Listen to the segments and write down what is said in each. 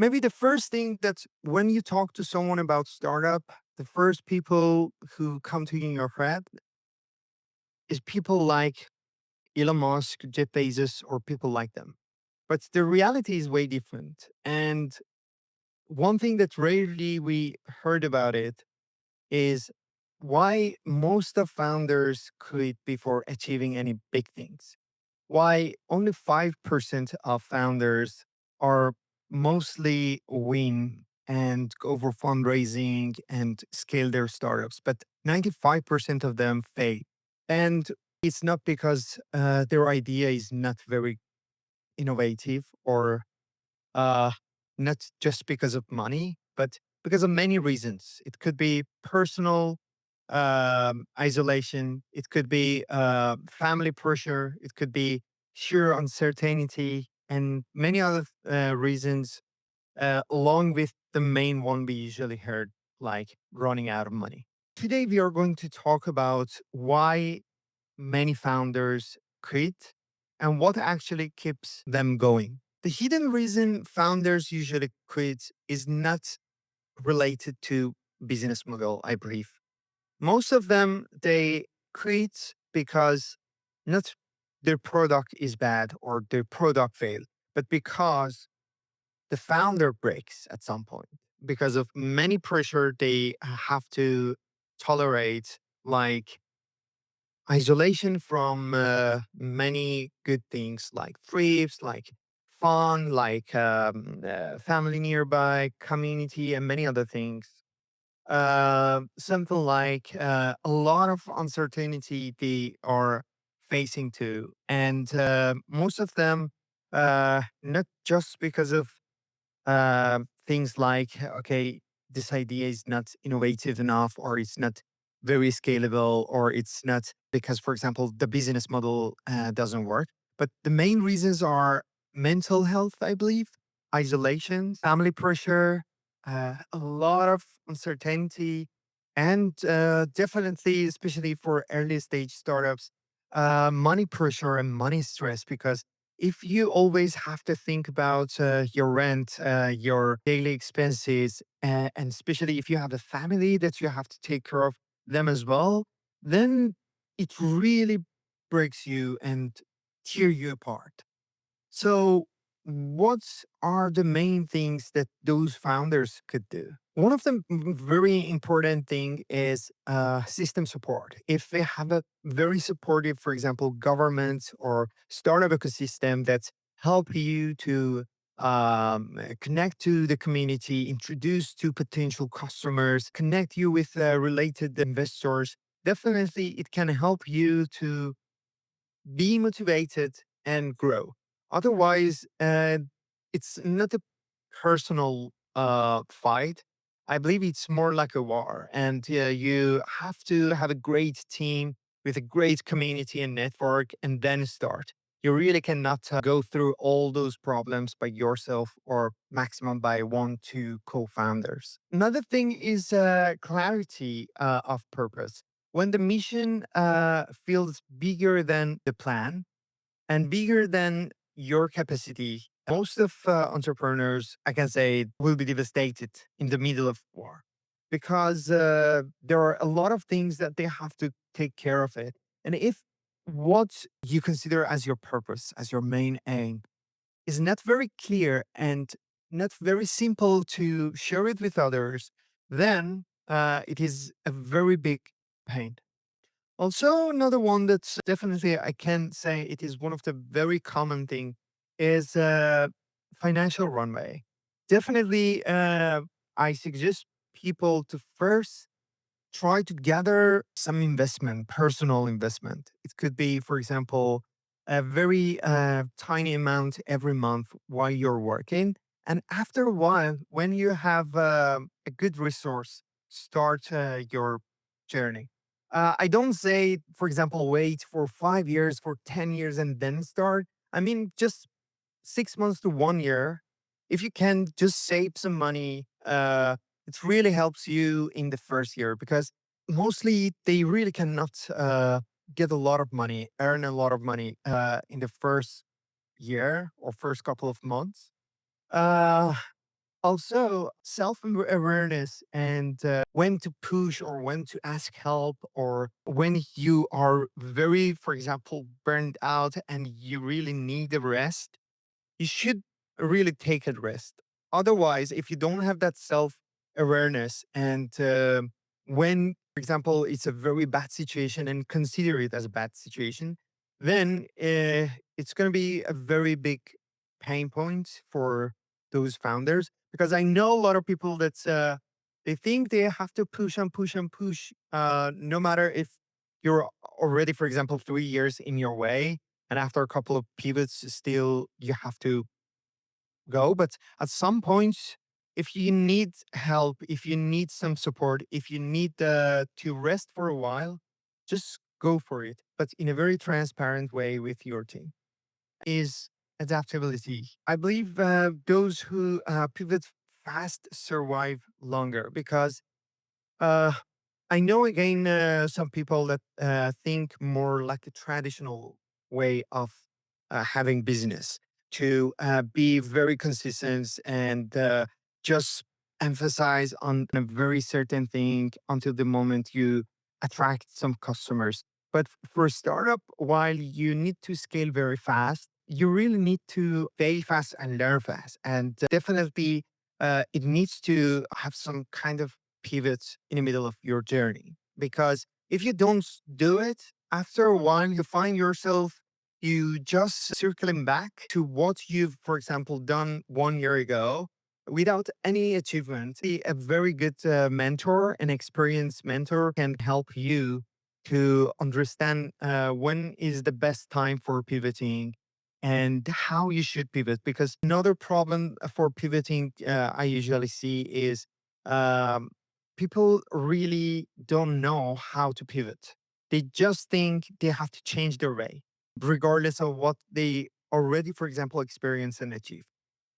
Maybe the first thing that when you talk to someone about startup, the first people who come to you in your head is people like Elon Musk, Jeff Bezos, or people like them. But the reality is way different. And one thing that rarely we heard about it is why most of founders quit before achieving any big things. Why only 5% of founders are mostly win and go for fundraising and scale their startups, but 95% of them fail. And it's not because their idea is not very innovative or uh, not just because of money, but because of many reasons. It could be personal isolation, it could be family pressure, it could be sheer uncertainty, and many other reasons, along with the main one we usually heard, like running out of money. Today, we are going to talk about why many founders quit and what actually keeps them going. The hidden reason founders usually quit is not related to business model, I believe. Most of them, they quit because not their product is bad or their product failed, but because the founder breaks at some point because of many pressure they have to tolerate, like isolation from many good things like trips, like fun, like family nearby, community, and many other things. Something like a lot of uncertainty they are facing too. And most of them, not just because of things like, okay, this idea is not innovative enough, or it's not very scalable, or it's not because, for example, the business model doesn't work. But the main reasons are mental health, I believe, isolation, family pressure, a lot of uncertainty, and definitely, especially for early stage startups, money pressure and money stress. Because if you always have to think about your rent, your daily expenses, and especially if you have a family that you have to take care of them as well, then it really breaks you and tear you apart. So, what are the main things that those founders could do? One of the very important thing is system support. If they have a very supportive, for example, government or startup ecosystem that help you to connect to the community, introduce to potential customers, connect you with related investors, definitely it can help you to be motivated and grow. Otherwise, it's not a personal fight. I believe it's more like a war, and you have to have a great team with a great community and network, and then start. You really cannot go through all those problems by yourself, or maximum by one, two co-founders. Another thing is clarity of purpose. When the mission feels bigger than the plan and bigger than your capacity, most of entrepreneurs, I can say, will be devastated in the middle of war, because there are a lot of things that they have to take care of it. And if what you consider as your purpose, as your main aim, is not very clear and not very simple to share it with others, then it is a very big pain. Also, another one that's definitely I can say it is one of the very common thing is financial runway. Definitely, I suggest people to first try to gather some investment, personal investment. It could be, for example, a very tiny amount every month while you're working. And after a while, when you have a good resource, start your journey. I don't say, for example, wait for 5 years, for 10 years, and then start. I mean, just 6 months to 1 year. If you can just save some money, it really helps you in the first year, because mostly they really cannot get a lot of money, earn a lot of money in the first year or first couple of months. Uh, Also, self awareness and when to push or when to ask help, or when you are very, for example, burned out and you really need a rest, you should really take a rest. Otherwise, if you don't have that self awareness and when, for example, it's a very bad situation and consider it as a bad situation, then it's going to be a very big pain point for those founders. Because I know a lot of people that they think they have to push and push and push, no matter if you're already, for example, 3 years in your way and after a couple of pivots, still you have to go. But at some point, if you need help, if you need some support, if you need to rest for a while, just go for it. But in a very transparent way with your team. Is adaptability. I believe those who pivot fast survive longer because uh, I know again some people that think more like a traditional way of having business to be very consistent and just emphasize on a very certain thing until the moment you attract some customers. But for a startup, while you need to scale very fast, you really need to fail fast and learn fast. And definitely, it needs to have some kind of pivot in the middle of your journey. Because if you don't do it, after a while, you find yourself you just circling back to what you've, for example, done 1 year ago without any achievement. A very good mentor, an experienced mentor, can help you to understand when is the best time for pivoting and how you should pivot. Because another problem for pivoting I usually see is um, people really don't know how to pivot. They just think they have to change their way, regardless of what they already, for example, experience and achieve.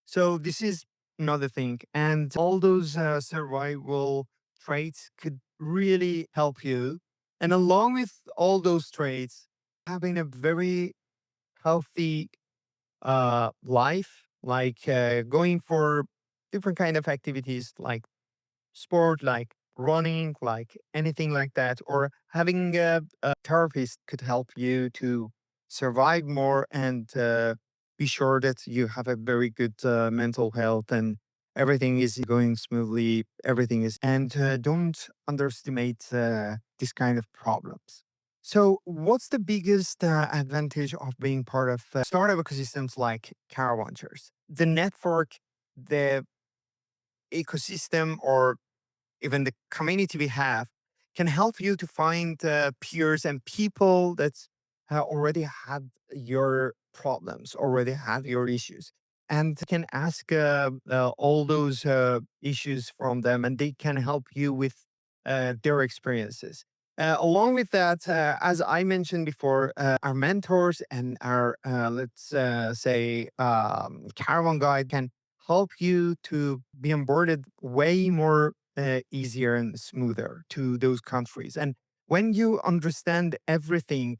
So this is another thing. And all those survival traits could really help you. And along with all those traits, having a very healthy life, like going for different kind of activities like sport, like running, like anything like that, or having a therapist could help you to survive more and be sure that you have a very good mental health and everything is going smoothly. Everything is, and don't underestimate this kind of problems. So, what's the biggest advantage of being part of startup ecosystems like Caravantures? The network, the ecosystem, or even the community we have can help you to find peers and people that already had your problems, already had your issues, and can ask all those issues from them, and they can help you with their experiences. Along with that, as I mentioned before, our mentors and our, let's say, caravan guide can help you to be onboarded way more easier and smoother to those countries. And when you understand everything,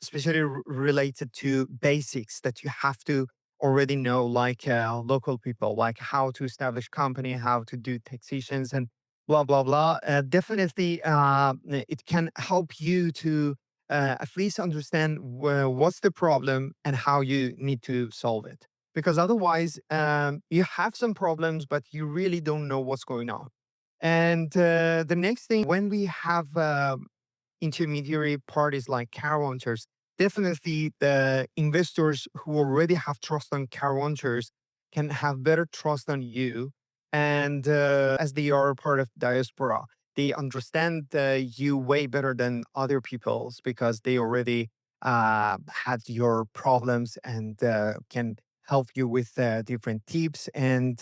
especially related to basics that you have to already know, like local people, like how to establish company, how to do taxations, and blah blah blah. Definitely, it can help you to at least understand what's the problem and how you need to solve it. Because otherwise, you have some problems, but you really don't know what's going on. And the next thing, when we have intermediary parties like Caravantures, definitely the investors who already have trust on Caravantures can have better trust on you. And as they are part of diaspora, they understand you way better than other people's because they already had your problems and can help you with different tips. And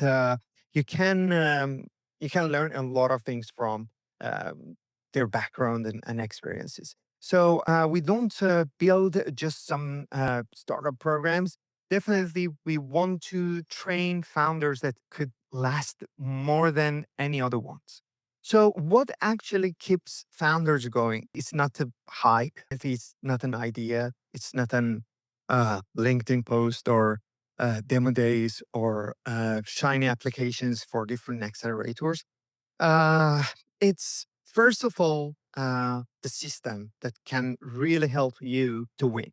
you can learn a lot of things from um, their background and experiences. So we don't build just some startup programs. Definitely, we want to train founders that could last more than any other ones. So, what actually keeps founders going? It's not a hype. It's not an idea. It's not an LinkedIn post or demo days or shiny applications for different accelerators. Uh, it's first of all the system that can really help you to win.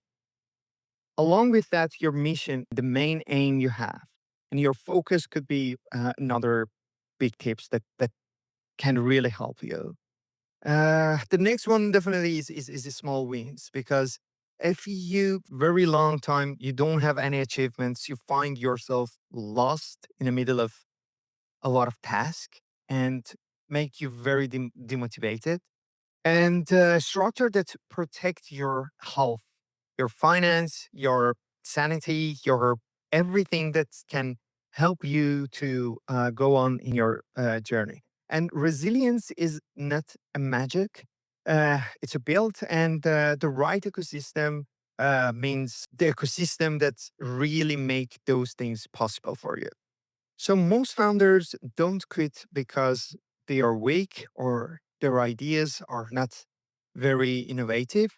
Along with that, your mission, the main aim you have, and your focus could be another big tips that can really help you. The next one definitely is the small wins, because if you very long time you don't have any achievements, you find yourself lost in the middle of a lot of tasks and make you very demotivated. And structure that protect your health, your finance, your sanity, your everything that can help you to go on in your journey. And resilience is not a magic; it's a build, and the right ecosystem means the ecosystem that really make those things possible for you. So most founders don't quit because they are weak or their ideas are not very innovative.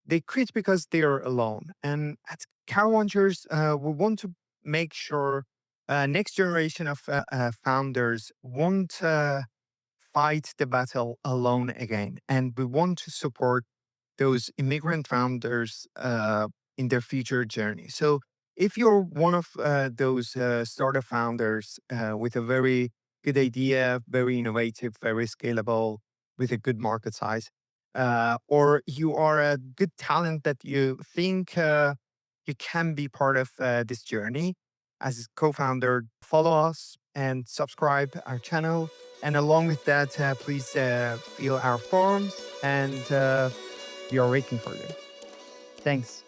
They quit because they are alone. And at Caravantures, we want to make sure next generation of founders won't fight the battle alone again. And we want to support those immigrant founders in their future journey. So, if you're one of those startup founders with a very good idea, very innovative, very scalable, with a good market size, or you are a good talent that you think you can be part of this journey as a co-founder, follow us and subscribe our channel. And along with that, please fill our forms, and we are waiting for you. Thanks.